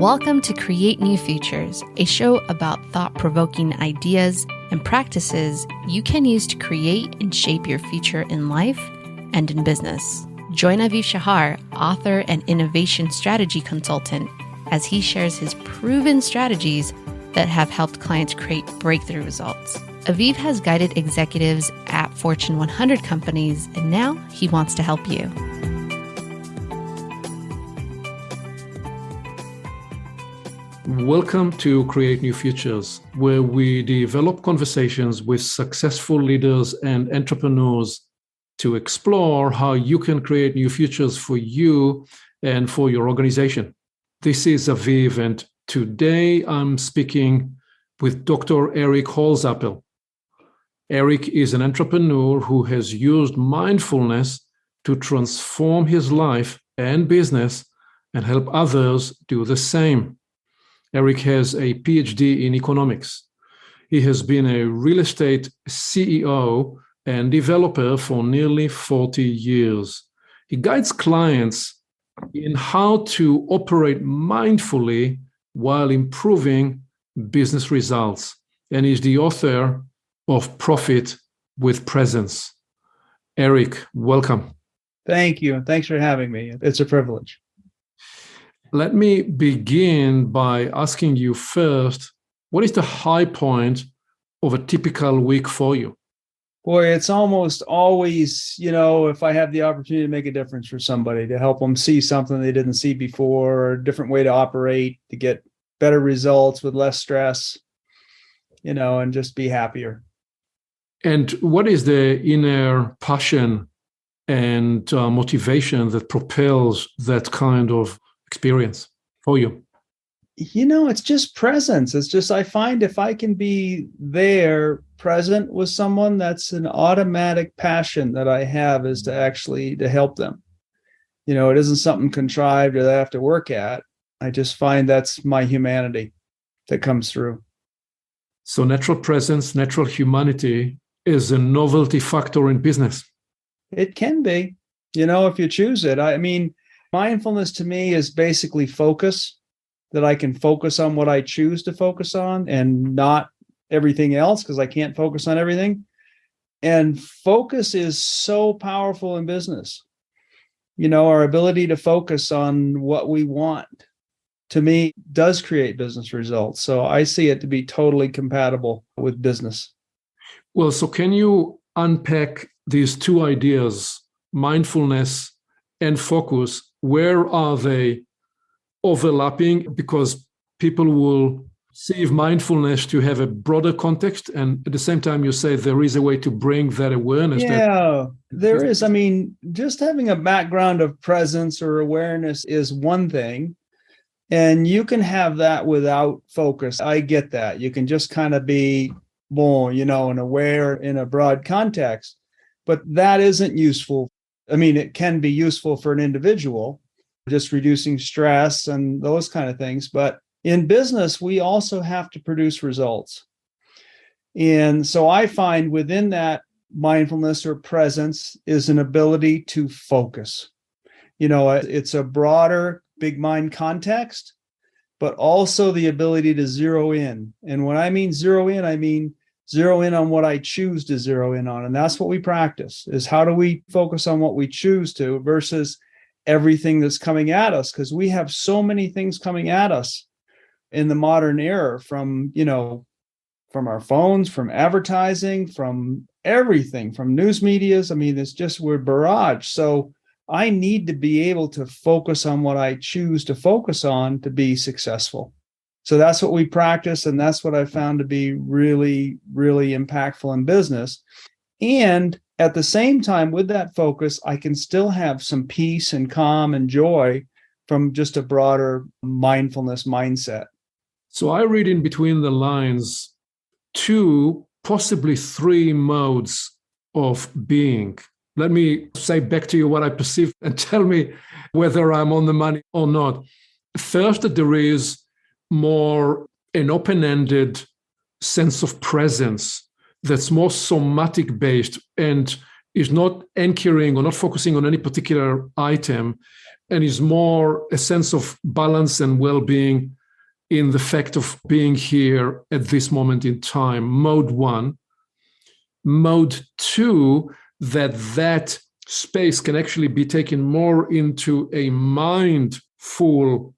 Welcome to Create New Futures, a show about thought-provoking ideas and practices you can use to create and shape your future in life and in business. Join Aviv Shahar, author and innovation strategy consultant, as he shares his proven strategies that have helped clients create breakthrough results. Aviv has guided executives at Fortune 100 companies, and now he wants to help you. Welcome to Create New Futures, where we develop conversations with successful leaders and entrepreneurs to explore how you can create new futures for you and for your organization. This is Aviv, and today I'm speaking with Dr. Eric Holsapple. Eric is an entrepreneur who has used mindfulness to transform his life and business and help others do the same. Eric has a PhD in economics. He has been a real estate CEO and developer for nearly 40 years. He guides clients in how to operate mindfully while improving business results, and is the author of Profit with Presence. Eric, welcome. Thank you. Thanks for having me. It's a privilege. Let me begin by asking you first, what is the high point of a typical week for you? Boy, it's almost always, if I have the opportunity to make a difference for somebody, to help them see something they didn't see before, or a different way to operate, to get better results with less stress, and just be happier. And what is the inner passion and motivation that propels that kind of experience for you? It's just presence. It's just, I find if I can be there present with someone, that's an automatic passion that I have, is to help them. It isn't something contrived or that I have to work at. I just find that's my humanity that comes through. So natural presence, natural humanity is a novelty factor in business. It can be, if you choose it. I mean, mindfulness to me is basically focus, that I can focus on what I choose to focus on and not everything else, because I can't focus on everything. And focus is so powerful in business. Our ability to focus on what we want, to me, does create business results. So I see it to be totally compatible with business. Well, so can you unpack these two ideas, mindfulness and focus? Where are they overlapping? Because people will see mindfulness to have a broader context, and at the same time you say there is a way to bring that awareness. Yeah, there is. I mean, just having a background of presence or awareness is one thing, and you can have that without focus. I get that. You can just kind of be more, and aware in a broad context, but that isn't useful. I mean, it can be useful for an individual, just reducing stress and those kind of things. But in business, we also have to produce results. And so I find within that mindfulness or presence is an ability to focus. It's a broader big mind context, but also the ability to zero in. And when I mean zero in, I mean zero in on what I choose to zero in on. And that's what we practice, is how do we focus on what we choose to versus everything that's coming at us? Because we have so many things coming at us in the modern era, from our phones, from advertising, from everything, from news medias. I mean, it's just, we're barraged. So I need to be able to focus on what I choose to focus on to be successful. So that's what we practice, and that's what I found to be really, really impactful in business. And at the same time, with that focus, I can still have some peace and calm and joy from just a broader mindfulness mindset. So I read in between the lines 2, possibly 3 modes of being. Let me say back to you what I perceive and tell me whether I'm on the money or not. First, there is more an open-ended sense of presence that's more somatic based and is not anchoring or not focusing on any particular item, and is more a sense of balance and well-being in the fact of being here at this moment in time. Mode 1. Mode 2, that space can actually be taken more into a mindful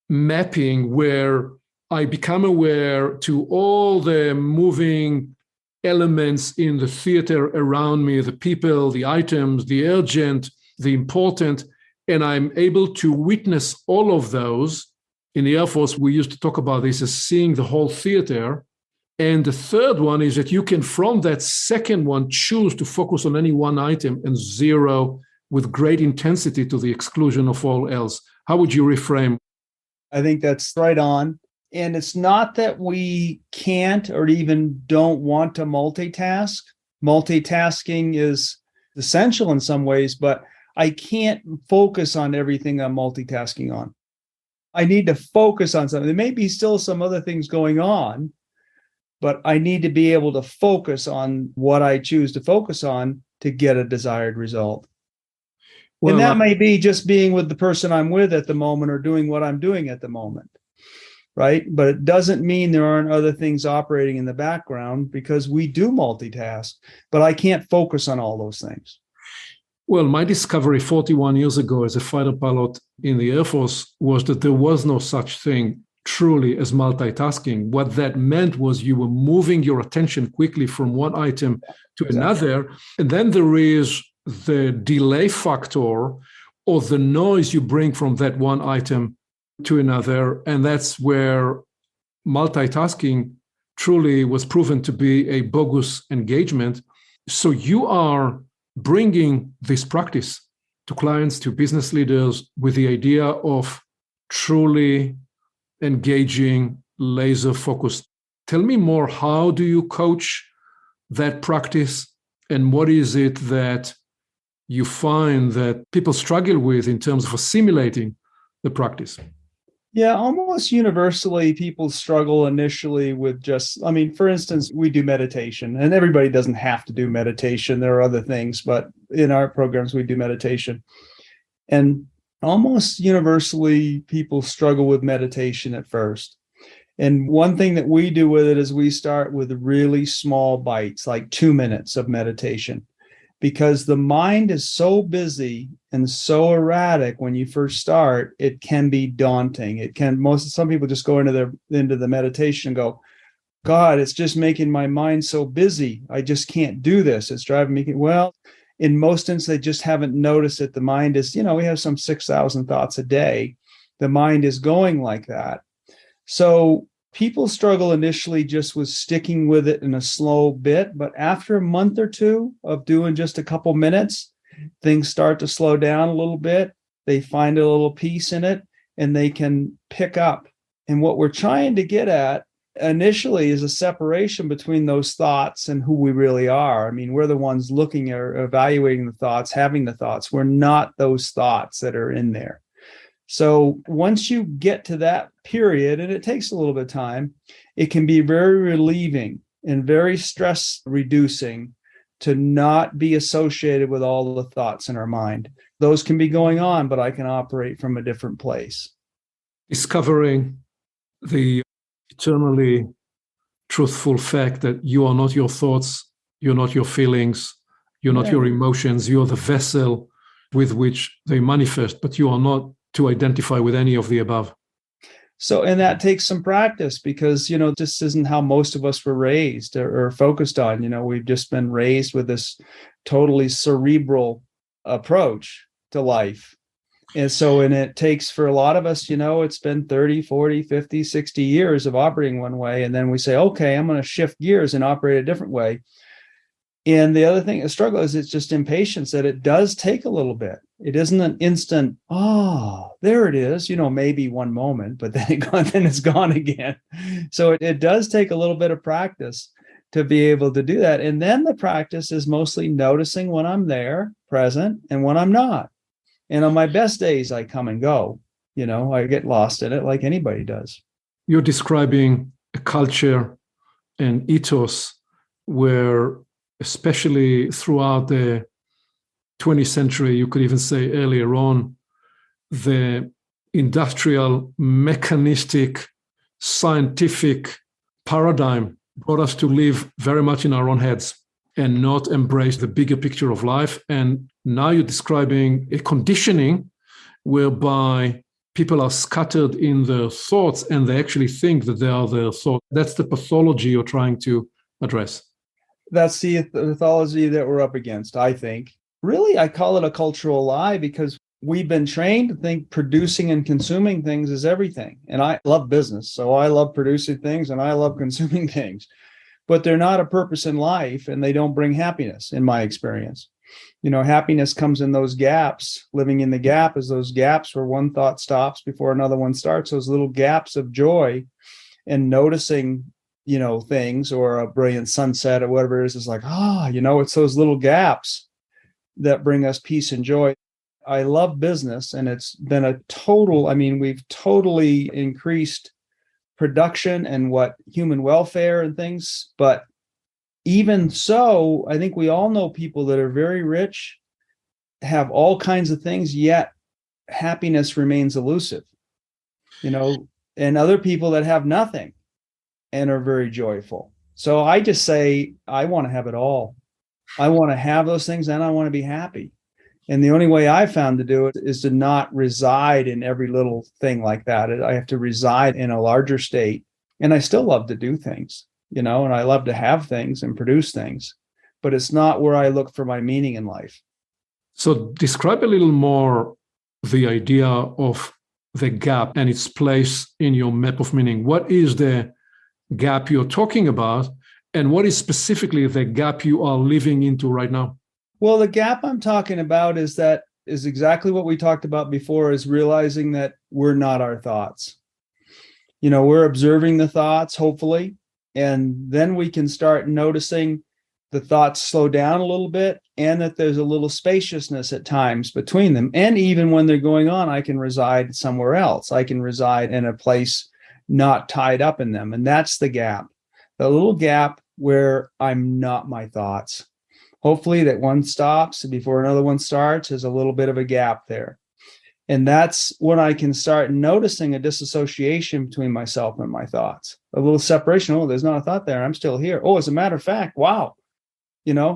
mapping where I become aware to all the moving elements in the theater around me, the people, the items, the urgent, the important, and I'm able to witness all of those. In the Air Force, we used to talk about this as seeing the whole theater. And the third one is that you can, from that second one, choose to focus on any one item and zero with great intensity to the exclusion of all else. How would you reframe? I think that's right on. And it's not that we can't or even don't want to multitask. Multitasking is essential in some ways, but I can't focus on everything I'm multitasking on. I need to focus on something. There may be still some other things going on, but I need to be able to focus on what I choose to focus on to get a desired result. Well, and that may be just being with the person I'm with at the moment or doing what I'm doing at the moment, right? But it doesn't mean there aren't other things operating in the background, because we do multitask, but I can't focus on all those things. Well, my discovery 41 years ago as a fighter pilot in the Air Force was that there was no such thing truly as multitasking. What that meant was you were moving your attention quickly from one item to another. And then there is the delay factor or the noise you bring from that one item to another. And that's where multitasking truly was proven to be a bogus engagement. So you are bringing this practice to clients, to business leaders, with the idea of truly engaging, laser focused. Tell me more. How do you coach that practice? And what is it that you find that people struggle with in terms of assimilating the practice? Yeah, almost universally, people struggle initially with for instance, we do meditation, and everybody doesn't have to do meditation. There are other things, but in our programs, we do meditation. And almost universally, people struggle with meditation at first. And one thing that we do with it is we start with really small bites, like 2 minutes of meditation, because the mind is so busy and so erratic when you first start. It can be daunting. Some people just go into the meditation and go, God, it's just making my mind so busy. I just can't do this. It's driving me. Well, in most instances, they just haven't noticed that the mind is, we have some 6,000 thoughts a day. The mind is going like that. So people struggle initially just with sticking with it in a slow bit, but after a month or two of doing just a couple minutes, things start to slow down a little bit. They find a little peace in it, and they can pick up. And what we're trying to get at initially is a separation between those thoughts and who we really are. I mean, we're the ones looking or evaluating the thoughts, having the thoughts. We're not those thoughts that are in there. So once you get to that period, and it takes a little bit of time, it can be very relieving and very stress reducing to not be associated with all the thoughts in our mind. Those can be going on, but I can operate from a different place. Discovering the eternally truthful fact that you are not your thoughts, you're not your feelings, you're not your emotions, you're the vessel with which they manifest, but you are not to identify with any of the above. So, and that takes some practice, because, this isn't how most of us were raised or focused on. We've just been raised with this totally cerebral approach to life. And it takes, for a lot of us, it's been 30, 40, 50, 60 years of operating one way. And then we say, okay, I'm going to shift gears and operate a different way. And the other thing, the struggle is, it's just impatience, that it does take a little bit. It isn't an instant, oh, there it is, maybe one moment, but then it's gone again. So it does take a little bit of practice to be able to do that. And then the practice is mostly noticing when I'm there, present, and when I'm not. And on my best days, I come and go. I get lost in it like anybody does. You're describing a culture and ethos where, especially throughout the 20th century, you could even say earlier on, the industrial, mechanistic, scientific paradigm brought us to live very much in our own heads and not embrace the bigger picture of life. And now you're describing a conditioning whereby people are scattered in their thoughts and they actually think that they are their thoughts. That's the pathology you're trying to address. That's the pathology that we're up against, I think. Really, I call it a cultural lie because we've been trained to think producing and consuming things is everything. And I love business, so I love producing things and I love consuming things. But they're not a purpose in life and they don't bring happiness, in my experience. Happiness comes in those gaps. Living in the gap is those gaps where one thought stops before another one starts, those little gaps of joy, and noticing, things, or a brilliant sunset or whatever it is like, it's those little gaps that bring us peace and joy. I love business, and it's been we've totally increased production and human welfare and things. But even so, I think we all know people that are very rich, have all kinds of things, yet happiness remains elusive, and other people that have nothing and are very joyful. So I just say, I want to have it all. I want to have those things and I want to be happy. And the only way I've found to do it is to not reside in every little thing like that. I have to reside in a larger state. And I still love to do things, and I love to have things and produce things, but it's not where I look for my meaning in life. So describe a little more the idea of the gap and its place in your map of meaning. What is the gap you're talking about? And what is specifically the gap you are living into right now? Well, the gap I'm talking about is exactly what we talked about before, is realizing that we're not our thoughts. We're observing the thoughts, hopefully, and then we can start noticing the thoughts slow down a little bit and that there's a little spaciousness at times between them. And even when they're going on, I can reside somewhere else. I can reside in a place not tied up in them. And that's the gap, the little gap where I'm not my thoughts. Hopefully that one stops before another one starts. There's a little bit of a gap there. And that's when I can start noticing a disassociation between myself and my thoughts, a little separation. Oh, there's not a thought there. I'm still here. Oh, as a matter of fact, wow.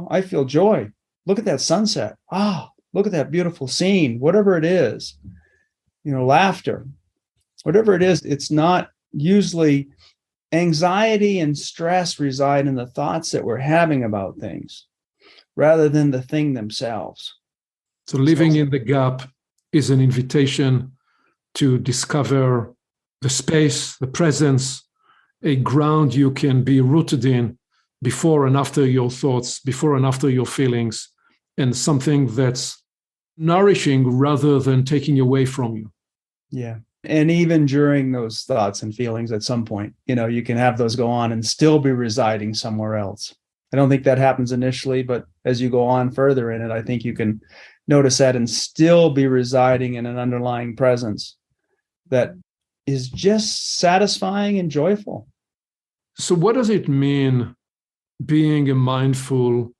I feel joy. Look at that sunset. Look at that beautiful scene, whatever it is, laughter, whatever it is. It's not usually anxiety and stress reside in the thoughts that we're having about things, rather than the thing themselves. So living in the gap is an invitation to discover the space, the presence, a ground you can be rooted in before and after your thoughts, before and after your feelings, and something that's nourishing rather than taking away from you. Yeah. And even during those thoughts and feelings at some point, you can have those go on and still be residing somewhere else. I don't think that happens initially, but as you go on further in it, I think you can notice that and still be residing in an underlying presence that is just satisfying and joyful. So what does it mean being a mindful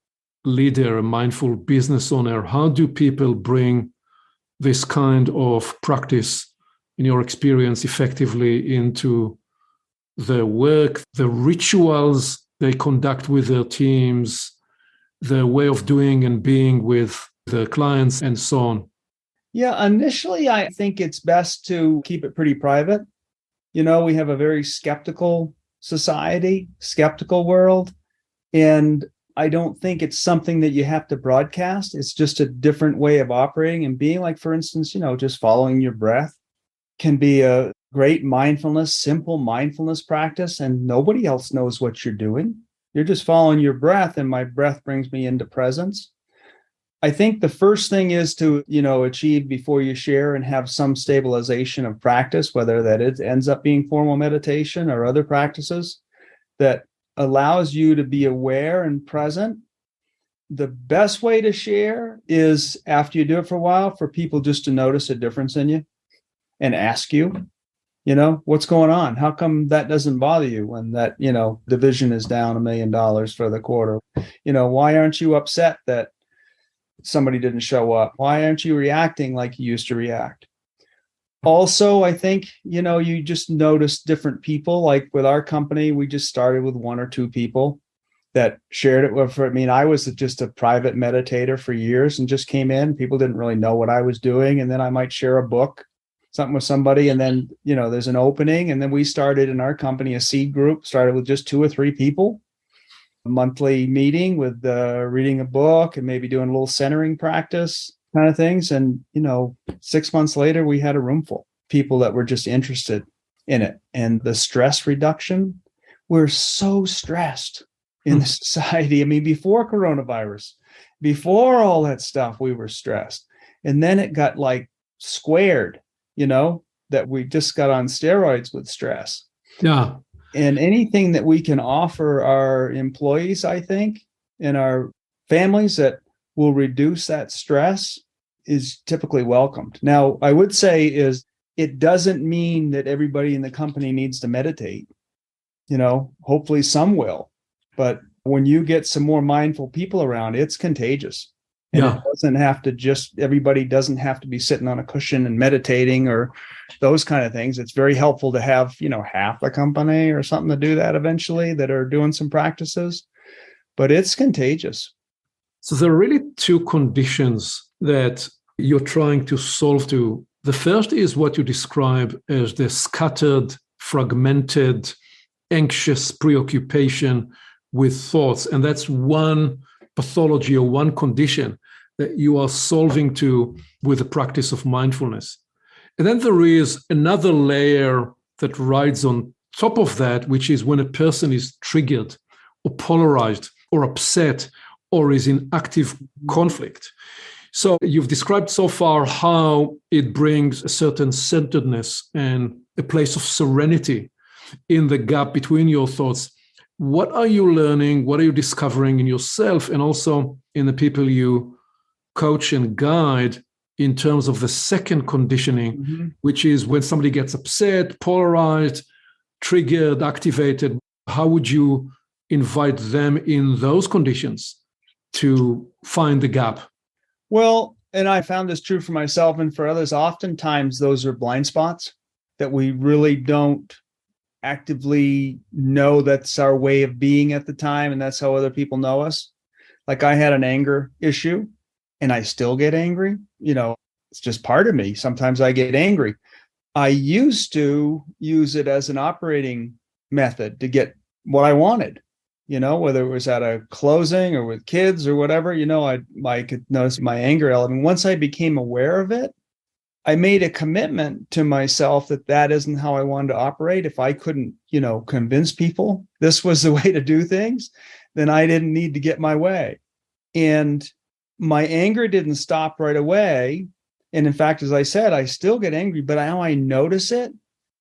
leader, a mindful business owner? How do people bring this kind of practice, in your experience, effectively into their work, the rituals they conduct with their teams, their way of doing and being with their clients, and so on? Yeah, initially, I think it's best to keep it pretty private. We have a very skeptical society, skeptical world, and I don't think it's something that you have to broadcast. It's just a different way of operating and being. Like, for instance, just following your breath can be a great mindfulness, simple mindfulness practice, and nobody else knows what you're doing. You're just following your breath, and my breath brings me into presence. I think the first thing is to, achieve before you share and have some stabilization of practice, whether that ends up being formal meditation or other practices that allows you to be aware and present. The best way to share is, after you do it for a while, for people just to notice a difference in you and ask you, what's going on? How come that doesn't bother you when that, division is down $1 million for the quarter? Why aren't you upset that somebody didn't show up? Why aren't you reacting like you used to react? Also, I think, you just notice different people. Like with our company, we just started with one or two people that shared it with. I mean, I was just a private meditator for years and just came in. People didn't really know what I was doing. And then I might share a book, something with somebody. And then, there's an opening. And then we started in our company, a seed group, started with just 2 or 3 people, a monthly meeting with reading a book and maybe doing a little centering practice kind of things. And, 6 months later, we had a room full of people that were just interested in it. And the stress reduction, we're so stressed in the society. I mean, before coronavirus, before all that stuff, we were stressed. And then it got like squared, that we just got on steroids with stress. Yeah. And anything that we can offer our employees, I think, and our families that will reduce that stress is typically welcomed. Now, I would say it doesn't mean that everybody in the company needs to meditate. Hopefully some will. But when you get some more mindful people around, it's contagious. And it doesn't have to everybody doesn't have to be sitting on a cushion and meditating or those kind of things. It's very helpful to have, half the company or something to do that eventually that are doing some practices, but it's contagious. So there are really 2 conditions that you're trying to solve to. The first is what you describe as the scattered, fragmented, anxious preoccupation with thoughts. And that's one pathology or one condition that you are solving to with the practice of mindfulness. And then there is another layer that rides on top of that, which is when a person is triggered or polarized or upset or is in active conflict. So you've described so far how it brings a certain centeredness and a place of serenity in the gap between your thoughts. What are you learning? What are you discovering in yourself and also in the people you coach and guide in terms of the second conditioning, which is when somebody gets upset, polarized, triggered, activated? How would you invite them in those conditions to find the gap? Well, and I found this true for myself and for others. Oftentimes, those are blind spots that we really don't actively know that's our way of being at the time. And that's how other people know us. Like I had an anger issue and I still get angry. It's just part of me. Sometimes I get angry. I used to use it as an operating method to get what I wanted, whether it was at a closing or with kids or whatever, I could notice my anger element. Once I became aware of it, I made a commitment to myself that isn't how I wanted to operate. If I couldn't, convince people this was the way to do things, then I didn't need to get my way. And my anger didn't stop right away. And in fact, as I said, I still get angry, but now I notice it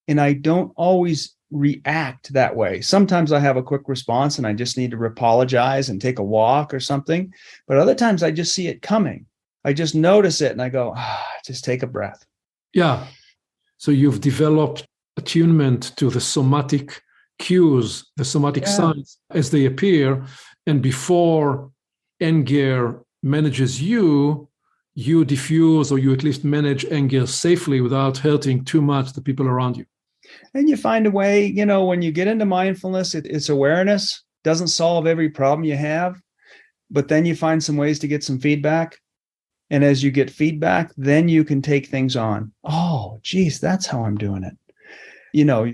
and I don't always react that way. Sometimes I have a quick response and I just need to apologize and take a walk or something. But other times I just see it coming. I just notice it and I go, just take a breath. Yeah. So you've developed attunement to the somatic cues, the somatic signs as they appear. And before anger manages you, you diffuse or you at least manage anger safely without hurting too much the people around you. And you find a way, when you get into mindfulness, it's awareness. Doesn't solve every problem you have, but then you find some ways to get some feedback. And as you get feedback, then you can take things on. Oh, geez, that's how I'm doing it.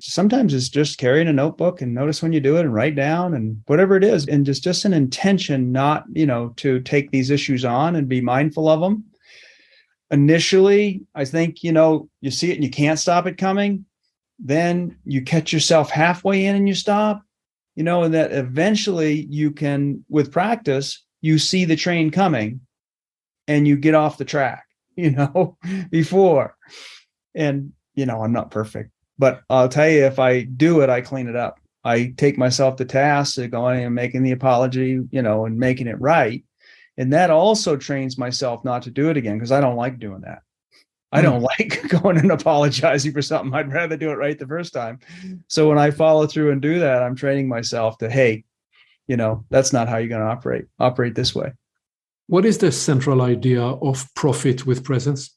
Sometimes it's just carrying a notebook and notice when you do it and write down and whatever it is. And just an intention not, to take these issues on and be mindful of them. Initially, I think, you see it and you can't stop it coming. Then you catch yourself halfway in and you stop, and that eventually you can, with practice, you see the train coming. And you get off the track, before. And, I'm not perfect, but I'll tell you, if I do it, I clean it up. I take myself to task to going and making the apology, and making it right. And that also trains myself not to do it again because I don't like doing that. I don't like going and apologizing for something. I'd rather do it right the first time. So when I follow through and do that, I'm training myself to, hey, that's not how you're going to operate. Operate this way. What is the central idea of profit with presence?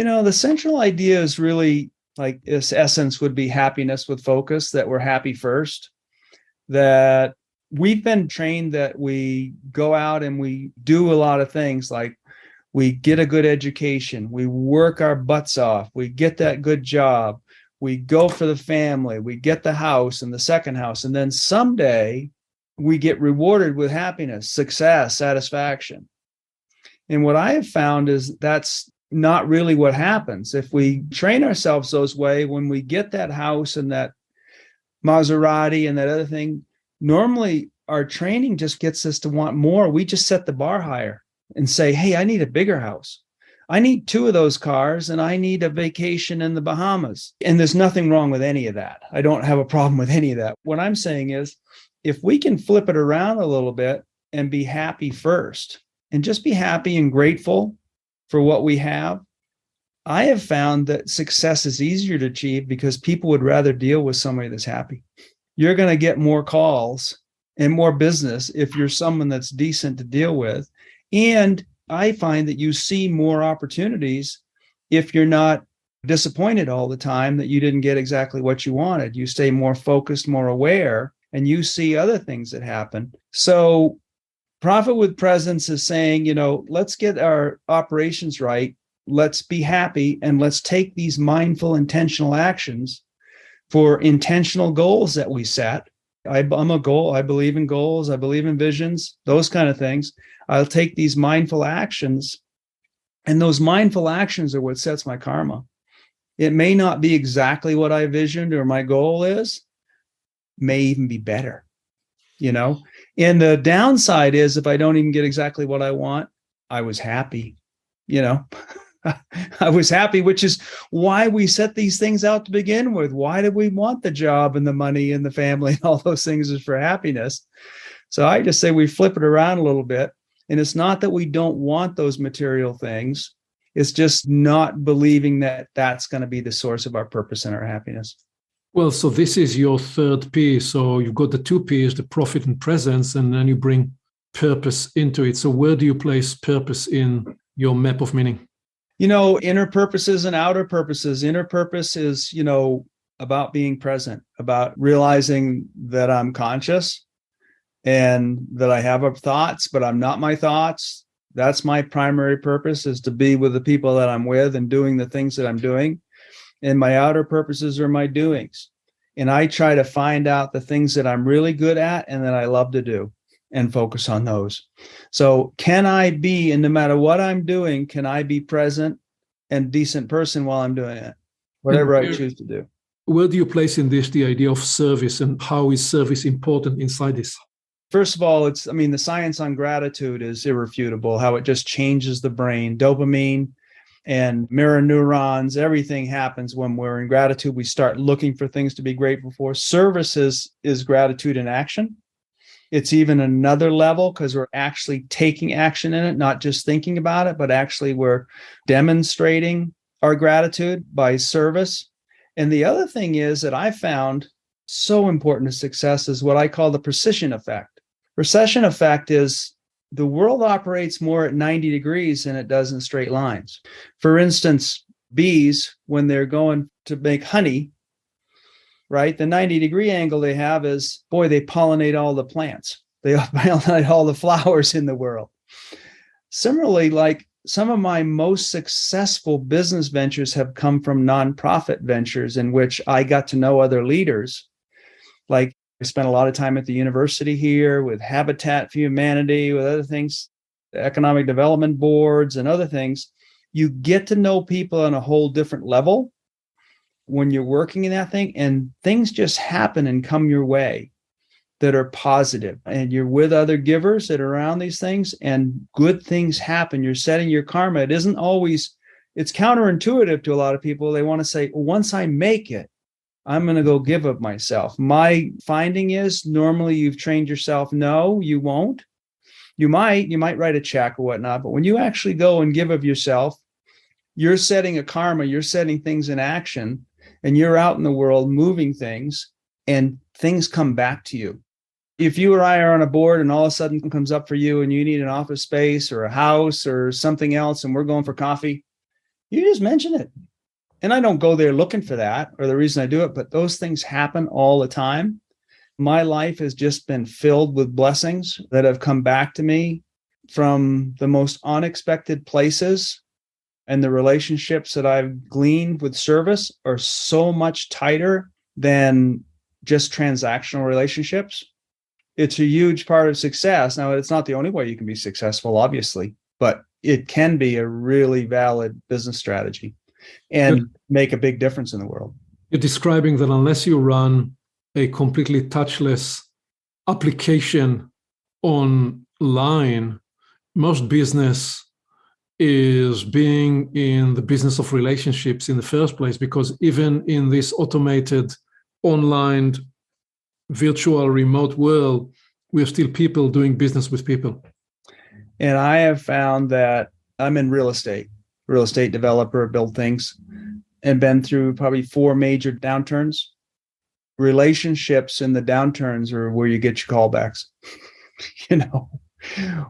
The central idea is really like its essence would be happiness with focus, that we're happy first, that we've been trained that we go out and we do a lot of things, like we get a good education, we work our butts off, we get that good job, we go for the family, we get the house and the second house, and then someday we get rewarded with happiness, success, satisfaction. And what I have found is that's not really what happens. If we train ourselves those way, when we get that house and that Maserati and that other thing, normally our training just gets us to want more. We just set the bar higher and say, hey, I need a bigger house. I need 2 of those cars, and I need a vacation in the Bahamas. And there's nothing wrong with any of that. I don't have a problem with any of that. What I'm saying is, if we can flip it around a little bit and be happy first, and just be happy and grateful for what we have, I have found that success is easier to achieve because people would rather deal with somebody that's happy. You're going to get more calls and more business if you're someone that's decent to deal with. And I find that you see more opportunities if you're not disappointed all the time that you didn't get exactly what you wanted. You stay more focused, more aware, and you see other things that happen. So Profit with Presence is saying, let's get our operations right. Let's be happy, and let's take these mindful, intentional actions for intentional goals that we set. I'm a goal. I believe in goals. I believe in visions, those kind of things. I'll take these mindful actions, and those mindful actions are what sets my karma. It may not be exactly what I visioned or my goal is, may even be better, And the downside is, if I don't even get exactly what I want, I was happy, I was happy, which is why we set these things out to begin with. Why did we want the job and the money and the family and all those things? Is for happiness. So I just say we flip it around a little bit. And it's not that we don't want those material things. It's just not believing that that's going to be the source of our purpose and our happiness. Well, so this is your third P. So you've got the 2 Ps, the profit and presence, and then you bring purpose into it. So where do you place purpose in your map of meaning? Inner purposes and outer purposes. Inner purpose is, about being present, about realizing that I'm conscious and that I have thoughts, but I'm not my thoughts. That's my primary purpose, is to be with the people that I'm with and doing the things that I'm doing. And my outer purposes are my doings. And I try to find out the things that I'm really good at and that I love to do and focus on those. So can I be, and no matter what I'm doing, can I be present and decent person while I'm doing it, whatever I choose to do? Where do you place in this the idea of service, and how is service important inside this? First of all, the science on gratitude is irrefutable, how it just changes the brain. Dopamine and mirror neurons, everything happens when we're in gratitude. We start looking for things to be grateful for. Service is gratitude in action. It's even another level because we're actually taking action in it, not just thinking about it, but actually we're demonstrating our gratitude by service. And the other thing is that I found so important to success is what I call the precision effect. Recession effect is the world operates more at 90 degrees than it does in straight lines. For instance, bees, when they're going to make honey, right, the 90-degree angle they have is, boy, they pollinate all the plants. They pollinate all the flowers in the world. Similarly, like some of my most successful business ventures have come from nonprofit ventures in which I got to know other leaders. Like I spent a lot of time at the university here with Habitat for Humanity, with other things, economic development boards and other things. You get to know people on a whole different level when you're working in that thing, and things just happen and come your way that are positive. And you're with other givers that are around these things, and good things happen. You're setting your karma. It isn't always, it's counterintuitive to a lot of people. They want to say, well, once I make it, I'm going to go give of myself. My finding is normally you've trained yourself. No, you won't. You might write a check or whatnot, but when you actually go and give of yourself, you're setting a karma, you're setting things in action, and you're out in the world moving things, and things come back to you. If you or I are on a board and all of a sudden it comes up for you and you need an office space or a house or something else, and we're going for coffee, You just mention it. And I don't go there looking for that or the reason I do it, but those things happen all the time. My life has just been filled with blessings that have come back to me from the most unexpected places. And the relationships that I've gleaned with service are so much tighter than just transactional relationships. It's a huge part of success. Now, it's not the only way you can be successful, obviously, but it can be a really valid business strategy and make a big difference in the world. You're describing that unless you run a completely touchless application online, most business is being in the business of relationships in the first place, because even in this automated, online, virtual, remote world, we're still people doing business with people. And I have found that I'm in real estate developer, build things, and been through probably 4 major downturns. Relationships in the downturns are where you get your callbacks.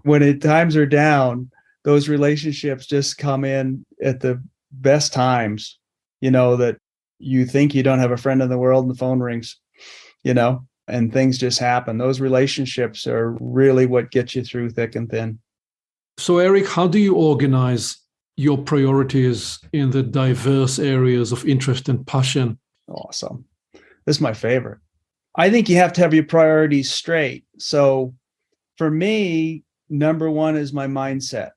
When times are down, those relationships just come in at the best times, that you think you don't have a friend in the world and the phone rings, and things just happen. Those relationships are really what gets you through thick and thin. So, Eric, how do you organize your priorities in the diverse areas of interest and passion? Awesome. This is my favorite. I think you have to have your priorities straight. So for me, number one is my mindset.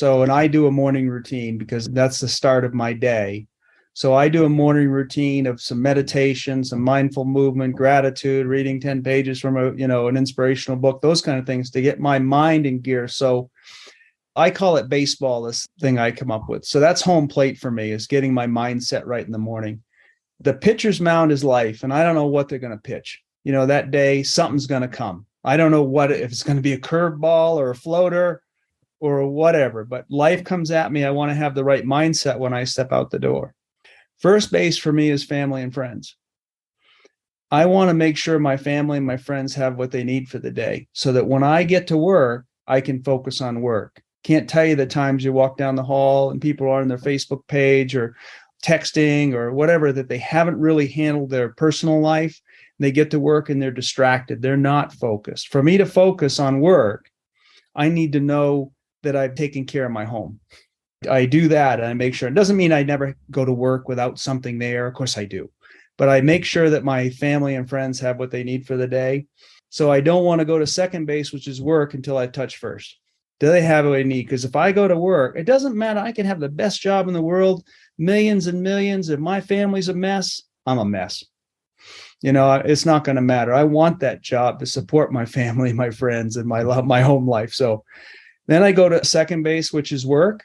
And I do a morning routine because that's the start of my day. So I do a morning routine of some meditation, some mindful movement, gratitude, reading 10 pages from an inspirational book, those kind of things to get my mind in gear. So I call it baseball, this thing I come up with. So that's home plate for me, is getting my mindset right in the morning. The pitcher's mound is life, and I don't know what they're going to pitch. That day, something's going to come. I don't know if it's going to be a curveball or a floater or whatever, but life comes at me. I want to have the right mindset when I step out the door. First base for me is family and friends. I want to make sure my family and my friends have what they need for the day so that when I get to work, I can focus on work. Can't tell you the times you walk down the hall and people are on their Facebook page or texting or whatever, that they haven't really handled their personal life. They get to work and they're distracted. They're not focused. For me to focus on work, I need to know that I've taken care of my home. I do that and I make sure. It doesn't mean I never go to work without something there. Of course I do. But I make sure that my family and friends have what they need for the day. So I don't want to go to second base, which is work, until I touch first. Do they have what they need? Because if I go to work, it doesn't matter. I can have the best job in the world, millions and millions. If my family's a mess, I'm a mess. It's not going to matter. I want that job to support my family, my friends, and my home life. So then I go to second base, which is work.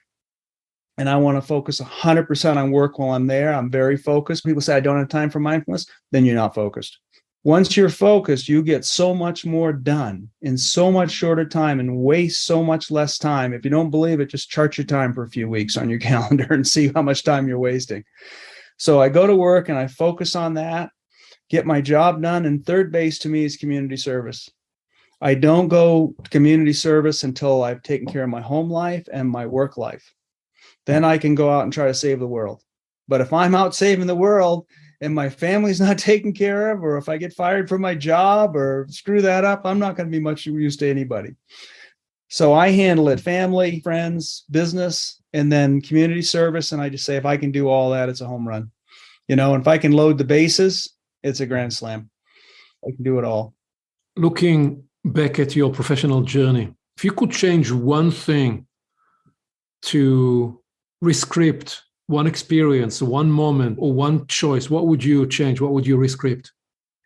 And I want to focus 100% on work while I'm there. I'm very focused. People say I don't have time for mindfulness. Then you're not focused. Once you're focused, you get so much more done in so much shorter time and waste so much less time. If you don't believe it, just chart your time for a few weeks on your calendar and see how much time you're wasting. So I go to work and I focus on that, get my job done. And third base to me is community service. I don't go to community service until I've taken care of my home life and my work life. Then I can go out and try to save the world. But if I'm out saving the world and my family's not taken care of, or if I get fired from my job or screw that up, I'm not going to be much use to anybody. So I handle it: family, friends, business, and then community service. And I just say, if I can do all that, it's a home run. And if I can load the bases, it's a grand slam. I can do it all. Looking back at your professional journey, if you could change one thing to rescript one experience, one moment, or one choice, what would you change? What would you rescript?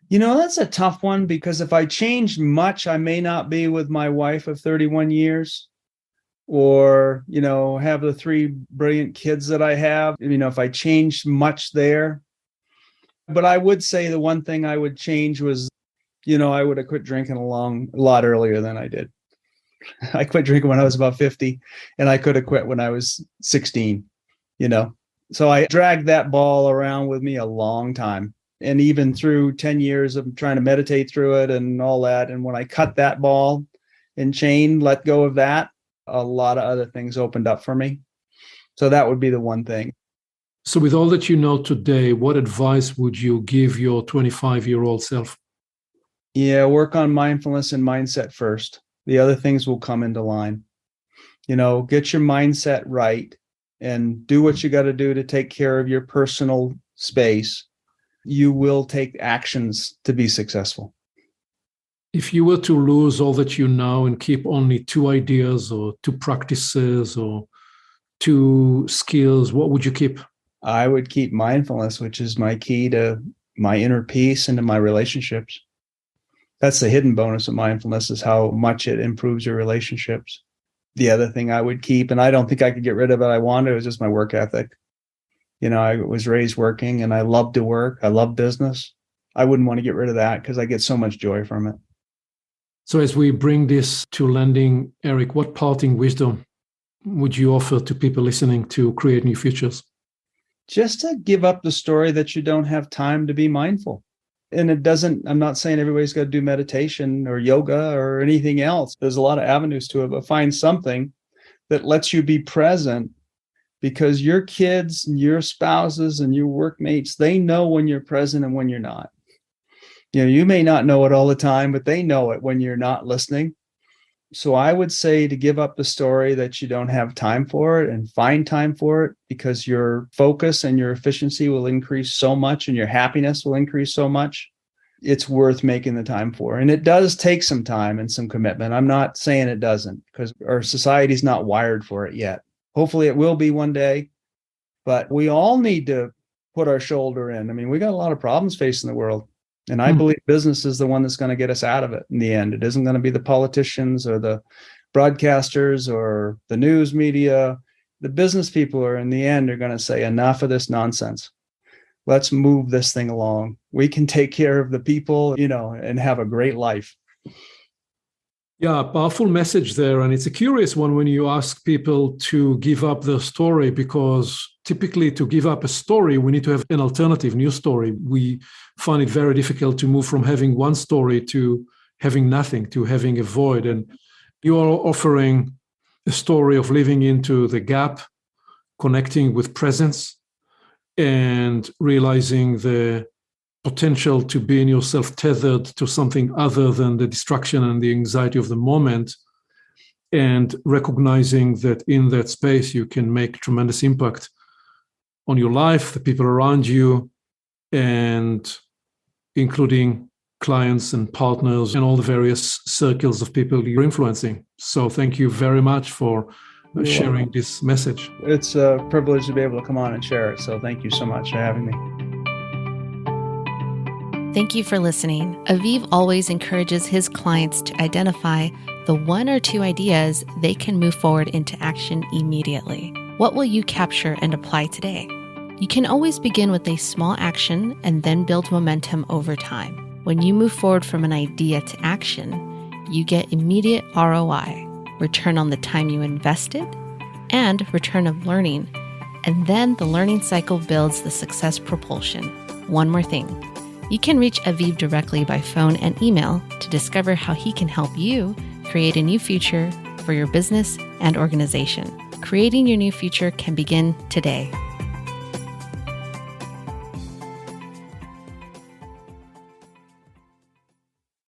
That's a tough one, because if I change much, I may not be with my wife of 31 years or, have the 3 brilliant kids that I have, if I changed much there. But I would say the one thing I would change was, I would have quit drinking a lot earlier than I did. I quit drinking when I was about 50, and I could have quit when I was 16, So I dragged that ball around with me a long time. And even through 10 years of trying to meditate through it and all that. And when I cut that ball and chain, let go of that, a lot of other things opened up for me. So that would be the one thing. So with all that you know today, what advice would you give your 25-year-old self? Yeah, work on mindfulness and mindset first. The other things will come into line. Get your mindset right and do what you got to do to take care of your personal space. You will take actions to be successful. If you were to lose all that you know and keep only 2 ideas or 2 practices or 2 skills, what would you keep? I would keep mindfulness, which is my key to my inner peace and to my relationships. That's the hidden bonus of mindfulness, is how much it improves your relationships. The other thing I would keep, and I don't think I could get rid of it, I wanted, it was just my work ethic. I was raised working and I love to work. I love business. I wouldn't want to get rid of that because I get so much joy from it. So as we bring this to landing, Eric, what parting wisdom would you offer to people listening to create new futures? Just to give up the story that you don't have time to be mindful. And I'm not saying everybody's got to do meditation or yoga or anything else. There's a lot of avenues to it, but find something that lets you be present, because your kids and your spouses and your workmates, they know when you're present and when you're not. You may not know it all the time, but they know it when you're not listening. So I would say to give up the story that you don't have time for it and find time for it, because your focus and your efficiency will increase so much and your happiness will increase so much. It's worth making the time for. And it does take some time and some commitment. I'm not saying it doesn't, because our society's not wired for it yet. Hopefully it will be one day, but we all need to put our shoulder in. I mean, we got a lot of problems facing the world. And I believe business is the one that's going to get us out of it in the end. It isn't going to be the politicians or the broadcasters or the news media. The business people are, in the end, are going to say, enough of this nonsense. Let's move this thing along. We can take care of the people, and have a great life. Yeah, powerful message there. And it's a curious one when you ask people to give up their story, because typically to give up a story, we need to have an alternative, new story. We find it very difficult to move from having one story to having nothing, to having a void. And you are offering a story of living into the gap, connecting with presence, and realizing the potential to be in yourself tethered to something other than the distraction and the anxiety of the moment, and recognizing that in that space you can make tremendous impact on your life, the people around you, and including clients and partners and all the various circles of people you're influencing. So thank you very much for sharing this message. It's a privilege to be able to come on and share it. So thank you so much for having me. Thank you for listening. Aviv always encourages his clients to identify the 1 or 2 ideas they can move forward into action immediately. What will you capture and apply today? You can always begin with a small action and then build momentum over time. When you move forward from an idea to action, you get immediate ROI, return on the time you invested, and return of learning. And then the learning cycle builds the success propulsion. One more thing. You can reach Aviv directly by phone and email to discover how he can help you create a new future for your business and organization. Creating your new future can begin today.